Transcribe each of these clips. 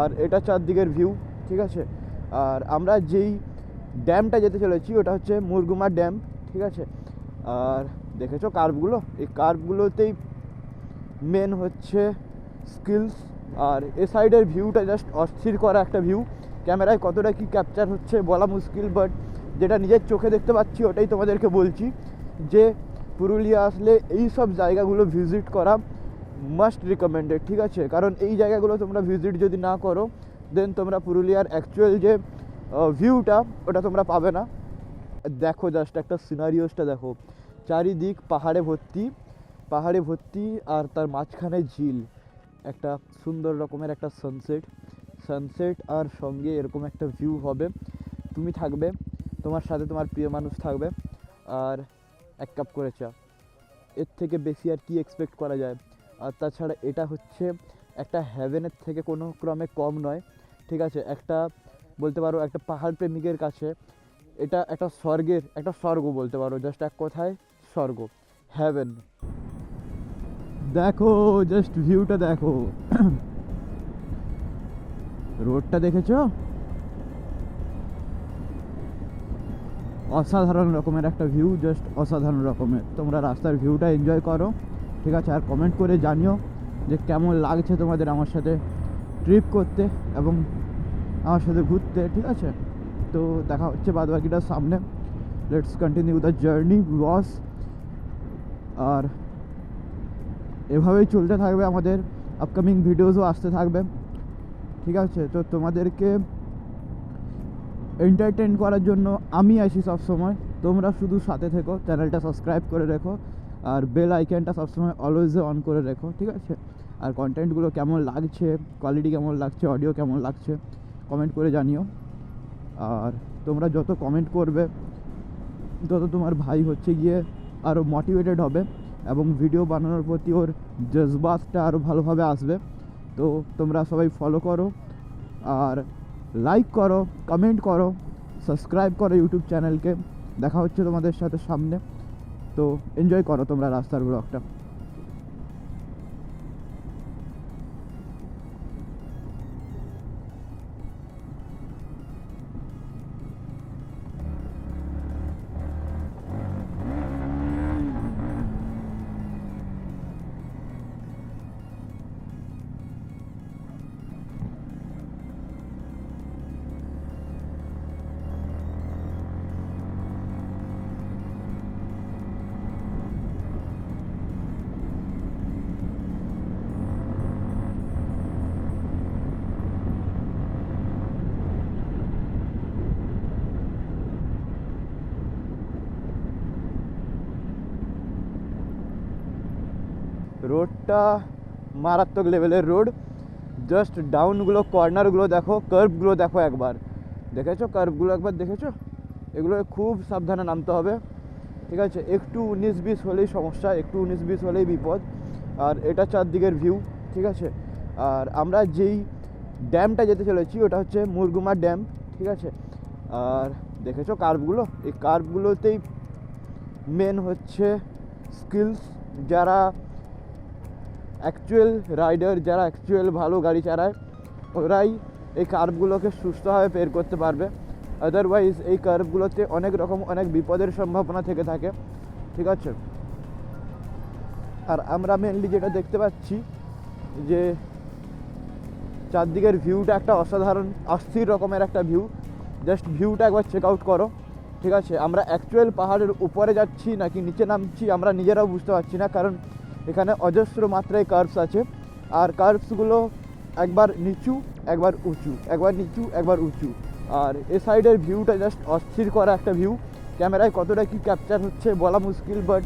আর এটা চারদিকের ভিউ, ঠিক আছে। আর আমরা যেই ড্যামটা যেতে চলেছি ওটা হচ্ছে মুরগুমা ড্যাম, ঠিক আছে। আর দেখেছো কার্ভগুলো, এই কার্ভগুলোতেই মেন হচ্ছে স্কিলস। আর এ সাইডের ভিউটা জাস্ট অস্থির করা একটা ভিউ, ক্যামেরায় কতটা কি ক্যাপচার হচ্ছে বলা মুশকিল, বাট যেটা নিজের চোখে দেখতে পাচ্ছি ওটাই তোমাদেরকে বলছি যে পুরুলিয়া আসলে এই সব জায়গাগুলো ভিজিট করা মাস্ট রিকমেন্ডেড, ঠিক আছে। কারণ এই জায়গাগুলো তোমরা ভিজিট যদি না করো দেন তোমরা পুরুলিয়ার অ্যাকচুয়াল যে ভিউটা ওটা তোমরা পাবে না। দেখো জাস্ট একটা সিনারিওসটা দেখো, চারিদিক পাহাড়ে ভর্তি আর তার মাঝখানে ঝিল, একটা সুন্দর রকমের একটা সানসেট আর সঙ্গে এরকম একটা ভিউ হবে। তুমি থাকবে, তোমার সাথে তোমার প্রিয় মানুষ থাকবে, আর এক কাপ করে চা, এর থেকে বেশি আর কি এক্সপেক্ট করা যায়। আর তাছাড়া এটা হচ্ছে একটা হ্যাভেনের থেকে কোনো ক্রমে কম নয়, ঠিক আছে। একটা বলতে পারো একটা পাহাড় প্রেমিকের কাছে এটা একটা স্বর্গ বলতে পারো, জাস্ট এক কথায় স্বর্গ, হ্যাভেন। দেখো জাস্ট ভিউটা দেখো, রোডটা দেখেছো, অসাধারণ রকমের একটা ভিউ, জাস্ট অসাধারণ রকমের। তোমরা রাস্তার ভিউটা এনজয় করো, ঠিক আছে। আর কমেন্ট করে জানিও যে কেমন লাগছে তোমাদের আমার সাথে ট্রিপ করতে এবং আমার সাথে ঘুরতে, ঠিক আছে। তো দেখা হচ্ছে বাদবাকিটার সামনে। লেটস কন্টিনিউ দ্য জার্নি বস। আর এভাবেই চলতে থাকবে, আমাদের আপকামিং ভিডিওসও আসতে থাকবে, ঠিক আছে। তো তোমাদেরকে এন্টারটেন করার জন্য আমি আসি সবসময়, তোমরা শুধু সাথে থেকো, চ্যানেলটা সাবস্ক্রাইব করে রেখো আর বেল আইকনটা সবসময় অলওয়েজে অন করে রেখো, ঠিক আছে। আর কন্টেন্টগুলো কেমন লাগছে, কোয়ালিটি কেমন লাগছে, অডিও কেমন লাগছে কমেন্ট করে জানিও। আর তোমরা যত কমেন্ট করবে তত তোমার ভাই হচ্ছে গিয়ে আরও মোটিভেটেড হবে এবং ভিডিও বানানোর প্রতি ওর জজবাতটা আরও ভালোভাবে আসবে। তো তোমরা সবাই ফলো করো আর লাইক করো, কমেন্ট করো, সাবস্ক্রাইব করো ইউটিউব চ্যানেলকে। দেখা হচ্ছে তোমাদের সাথে সামনে। তো এনজয় করো তোমরা রাস্তার ব্লগটা। রোডটা মারাত্মক লেভেলের রোড, জাস্ট ডাউনগুলো, কর্নারগুলো দেখো, কার্ভগুলো দেখো একবার, দেখেছো কার্ভগুলো একবার দেখেছো? এগুলো খুব সাবধানে নামতে হবে, ঠিক আছে। একটু 19-20 হলেই সমস্যা, একটু 19-20 হলেই বিপদ। আর এটা চারদিকের ভিউ, ঠিক আছে। আর আমরা যেই ড্যামটা যেতে চলেছি ওটা হচ্ছে মুরগুমা ড্যাম, ঠিক আছে। আর দেখেছো কার্ভগুলো, এই কার্ভগুলোতেই মেন হচ্ছে স্কিলস। যারা অ্যাকচুয়াল রাইডার, যারা অ্যাকচুয়াল ভালো গাড়ি চালায়, ওরাই এই কার্ভগুলোকে সুস্থভাবে পের করতে পারবে। আদারওয়াইজ এই কার্ভগুলোতে অনেক বিপদের সম্ভাবনা থেকে থাকে, ঠিক আছে। আর আমরা মেনলি যেটা দেখতে পাচ্ছি যে চারদিকের ভিউটা একটা অসাধারণ অস্থির রকমের একটা ভিউ, জাস্ট ভিউটা একবার চেক আউট করো, ঠিক আছে। আমরা অ্যাকচুয়াল পাহাড়ের উপরে যাচ্ছি নাকি নিচে নামছি আমরা নিজেরাও বুঝতে পারছি না, কারণ এখানে অজস্র মাত্রায় কার্ভস আছে। আর কার্ভসগুলো একবার নিচু একবার উঁচু, একবার নিচু একবার উঁচু। আর এ সাইডের ভিউটা জাস্ট অস্থির করা একটা ভিউ, ক্যামেরায় কতটা কি ক্যাপচার হচ্ছে বলা মুশকিল, বাট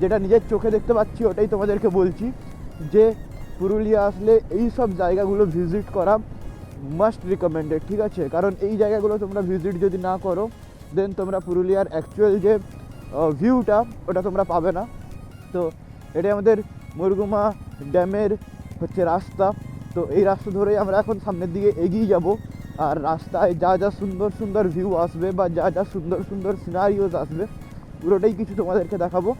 যেটা নিজের চোখে দেখতে পাচ্ছি ওটাই তোমাদেরকে বলছি যে পুরুলিয়া আসলে এই সব জায়গাগুলো ভিজিট করা মাস্ট রিকমেন্ডেড, ঠিক আছে। কারণ এই জায়গাগুলো তোমরা ভিজিট যদি না করো দেন তোমরা পুরুলিয়ার অ্যাকচুয়াল যে ভিউটা ওটা তোমরা পাবে না। তো এটাই আমাদের মুরগুমা ড্যামের হচ্ছে রাস্তা। তো এই রাস্তা ধরেই আমরা এখন সামনের দিকে এগিয়ে যাব। আর রাস্তায় যা যা সুন্দর সুন্দর ভিউ আসবে বা যা যা সুন্দর সুন্দর সিনারিওস আসবে পুরোটাই কিছু তোমাদেরকে দেখাবো।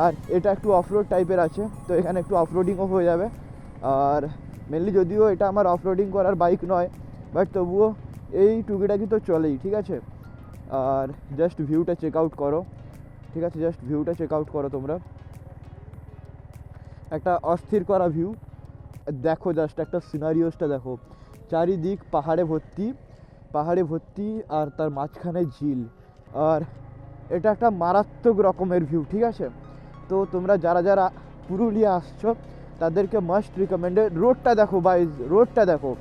আর এটা একটু অফরোড টাইপের আছে, তো এখানে একটু অফরোডিংও হয়ে যাবে। আর মেনলি যদিও এটা আমার অফ রোডিং করার বাইক নয়, বাট তবুও এই টুকিটাকি তো চলেই, ঠিক আছে। আর জাস্ট ভিউটা চেক আউট করো, ঠিক আছে, জাস্ট ভিউটা চেক আউট করো তোমরা, একটা অস্থির করা ভিউ দেখো। জাস্ট একটা সিনারিওসটা দেখো, চারিদিক পাহাড়ে ভর্তি, আর তার মাঝখানে ঝিল, আর এটা একটা মারাত্মক রকমের ভিউ, ঠিক আছে। তো তোমরা যারা যারা পুরুলিয়া আসছো তাদেরকে মাস্ট রিকমেন্ডেড। রোডটা দেখো বাইজ, রোডটা দেখো,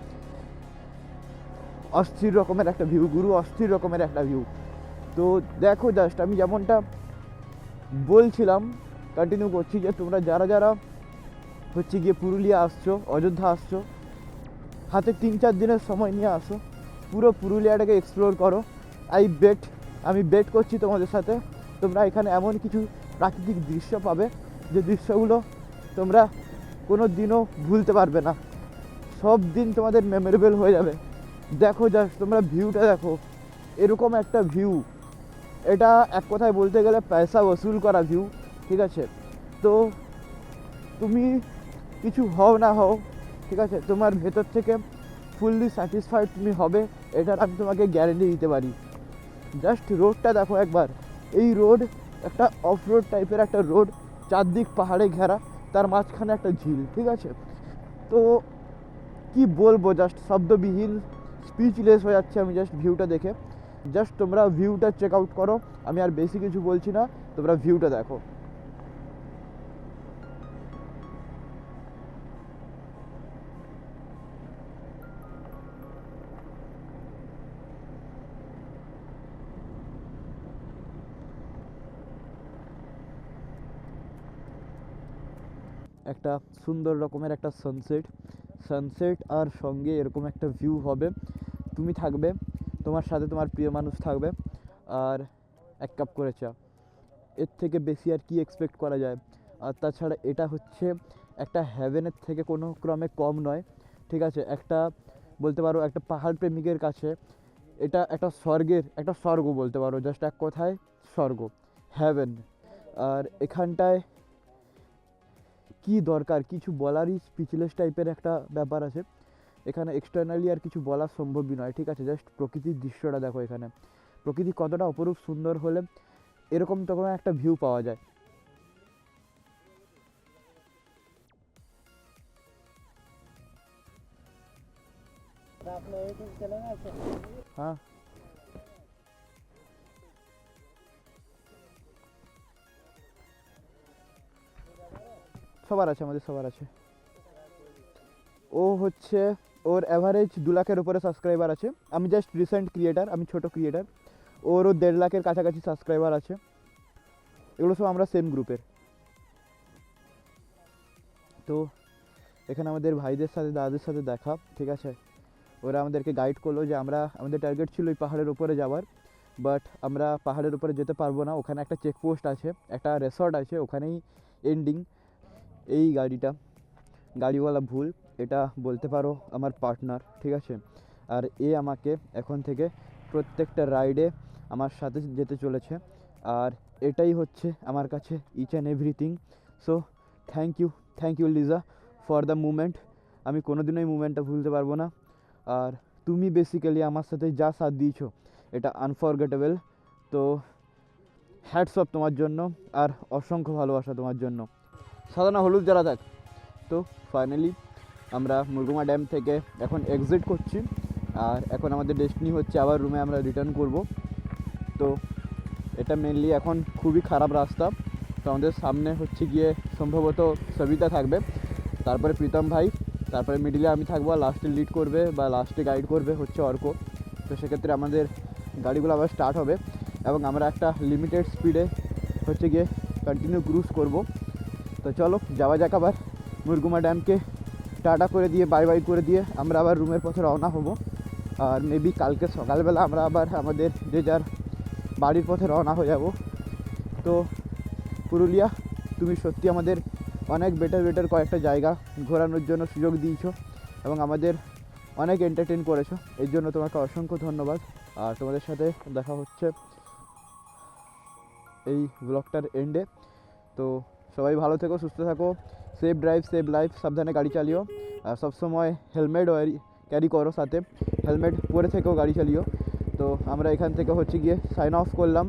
অস্থির রকমের একটা ভিউ গুরু, অস্থির রকমের একটা ভিউ। তো দেখো জাস্ট আমি যেমনটা বলছিলাম, কন্টিনিউ করছি, যে তোমরা যারা যারা হচ্ছে গিয়ে পুরুলিয়া আসছো, অযোধ্যা আসছো, হাতে 3-4 দিনের সময় নিয়ে আসো, পুরো পুরুলিয়াটাকে এক্সপ্লোর করো। আমি বেট করছি তোমাদের সাথে, তোমরা এখানে এমন কিছু প্রাকৃতিক দৃশ্য পাবে যে দৃশ্যগুলো তোমরা কোনো দিনও ভুলতে পারবে না, সব দিন তোমাদের মেমোরেবল হয়ে যাবে। দেখো জাস্ট তোমরা ভিউটা দেখো, এরকম একটা ভিউ, এটা এক কথায় বলতে গেলে পয়সা বসুল করা ভিউ, ঠিক আছে। তো তুমি কিছু হও না হও, ঠিক আছে, তোমার ভেতর থেকে ফুললি স্যাটিসফাইড তুমি হবে, এটার আমি তোমাকে গ্যারেন্টি দিতে পারি। জাস্ট রোডটা দেখো একবার, এই রোড একটা অফ রোড টাইপের একটা রোড, চারদিক পাহাড়ে ঘেরা, তার মাঝখানে একটা ঝিল, ঠিক আছে। তো কি বলবো, জাস্ট শব্দবিহীন, স্পিচলেস হয়ে যাচ্ছে আমি জাস্ট ভিউটা দেখে। জাস্ট তোমরা ভিউটা চেক আউট করো, আমি আর বেশি কিছু বলছি না, তোমরা ভিউটা দেখো। একটা সুন্দর রকমের একটা সানসেট আর সঙ্গে এরকম একটা ভিউ হবে, তুমি থাকবে, তোমার সাথে তোমার প্রিয় মানুষ থাকবে, আর 1 কাপ করে চা, এর থেকে বেশি আর কি এক্সপেক্ট করা যায়। আর তাছাড়া এটা হচ্ছে একটা হ্যাভেনের থেকে কোনো ক্রমে কম নয়, ঠিক আছে। একটা বলতে পারো একটা পাহাড় প্রেমিকের কাছে এটা একটা স্বর্গ বলতে পারো, জাস্ট এক কথায় স্বর্গ, হ্যাভেন। আর এখানটায় কি দরকার, কিছু বলারই স্পিচলেস টাইপের একটা ব্যাপার আছে এখানে, এক্সটার্নালি আর কিছু বলা সম্ভবই নয়, ঠিক আছে। জাস্ট প্রকৃতির দৃশ্যটা দেখো, এখানে প্রকৃতি কতটা অপরূপ সুন্দর হলে এরকম তখন একটা ভিউ পাওয়া যায়। হ্যাঁ, সবার আছে, আমাদের সবার আছে। ও হচ্ছে, ওর অ্যাভারেজ 2 লাখের উপরে সাবস্ক্রাইবার আছে, আমি জাস্ট রিসেন্ট ক্রিয়েটার, আমি ছোট ক্রিয়েটার, ওরও 1.5 লাখের কাছাকাছি সাবস্ক্রাইবার আছে। এগুলো সব আমরা সেম গ্রুপের। তো এখানে আমাদের ভাইদের সাথে দাদাদের সাথে দেখা, ঠিক আছে। ওরা আমাদেরকে গাইড করলো যে আমাদের টার্গেট ছিল ওই পাহাড়ের উপরে যাওয়ার, বাট আমরা পাহাড়ের উপরে যেতে পারবো না, ওখানে একটা চেকপোস্ট আছে, একটা রেসর্ট আছে, ওখানেই এন্ডিং। এই গাড়িওয়ালা ভুল, এটা বলতে পারো আমার পার্টনার, ঠিক আছে। আর এ আমাকে এখন থেকে প্রত্যেকটা রাইডে আমার সাথে যেতে চলেছে, আর এটাই হচ্ছে আমার কাছে each and everything. So thank you Liza for the moment, আমি কোনোদিনও এই মুমেন্টটা ভুলতে পারবো না। আর তুমি বেসিক্যালি আমার সাথে যা সাথ দিয়েছো এটা আনফরগেটেবল। তো হ্যাটস অফ তোমার জন্য, আর অসংখ্য ভালোবাসা তোমার জন্য। সাদা হলুদ যারা থাক। তো ফাইনালি আমরা মুরগুমা ড্যাম থেকে এখন এক্সিট করছি, আর এখন আমাদের ডেস্টিনি হচ্ছে আবার রুমে আমরা রিটার্ন করব। তো এটা মেনলি এখন খুবই খারাপ রাস্তা, তো আমাদের সামনে হচ্ছে গিয়ে সম্ভবত সবিতা থাকবে, তারপরে প্রীতম ভাই, তারপরে মিডিলে আমি থাকবো, আর লাস্টে লিড করবে বা লাস্টে গাইড করবে হচ্ছে অর্ক। তো সেক্ষেত্রে আমাদের গাড়িগুলো আবার স্টার্ট হবে, এবং আমরা একটা লিমিটেড স্পিডে হচ্ছে গিয়ে কন্টিনিউ ক্রুজ করব। তো চলো যাওয়া যাক, আবার মুরগুমা ড্যামকে টাটা করে দিয়ে, বাই বাই করে দিয়ে আমরা আবার রুমের পথে রওনা হব। আর মেবি কালকে সকালবেলা আমরা আবার আমাদের যে যার বাড়ির পথে রওনা হয়ে যাব। তো পুরুলিয়া, তুমি সত্যি আমাদের অনেক বেটার কয়েকটা জায়গা ঘোরানোর জন্য সুযোগ দিয়েছো, এবং আমাদের অনেক এন্টারটেন করেছো, এর জন্য তোমাকে অসংখ্য ধন্যবাদ। আর তোমাদের সাথে দেখা হচ্ছে এই ব্লগটার এন্ডে। তো সবাই ভালো থেকো, সুস্থ থাকো, সেফ ড্রাইভ সেভ লাইফ, সাবধানে গাড়ি চালিও। আর সবসময় হেলমেট ক্যারি করো সাথে, হেলমেট পরে থেকেও গাড়ি চালিও। তো আমরা এখান থেকে হচ্ছে গিয়ে সাইন অফ করলাম।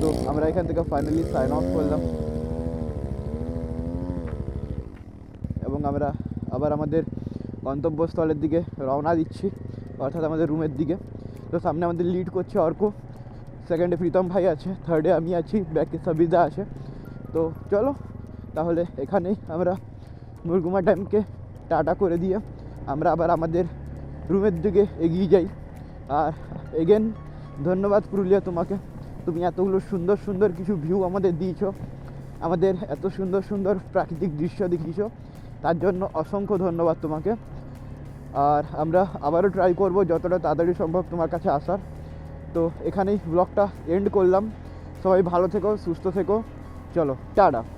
তো আমরা এখান থেকে ফাইনালি সাইন অফ করলাম এবং আমরা আবার আমাদের গন্তব্যস্থলের দিকে রওনা দিচ্ছি, অর্থাৎ আমাদের রুমের দিকে। তো সামনে আমাদের লিড করছে অর্ক, সেকেন্ডে প্রীতম ভাই আছে, থার্ডে আমি আছি, ব্যাকে সাবিদা আছে। তো চলো তাহলে এখানেই আমরা মুরগুমা ড্যামকে টাটা করে দিয়ে আমরা আবার আমাদের রুমের দিকে এগিয়ে যাই। আর এগেন ধন্যবাদ পুরুলিয়া তোমাকে, তুমি এতগুলো সুন্দর সুন্দর কিছু ভিউ আমাদের দিয়েছো, আমাদের এত সুন্দর সুন্দর প্রাকৃতিক দৃশ্য দেখিয়েছো, তার জন্য অসংখ্য ধন্যবাদ তোমাকে। আর আমরা আবারও ট্রাই করব যতটা তাড়াতাড়ি সম্ভব তোমার কাছে আসার। তো এখানেই ব্লগটা এন্ড করলাম। সবাই ভালো থেকো, সুস্থ থেকো, চলো টাটা।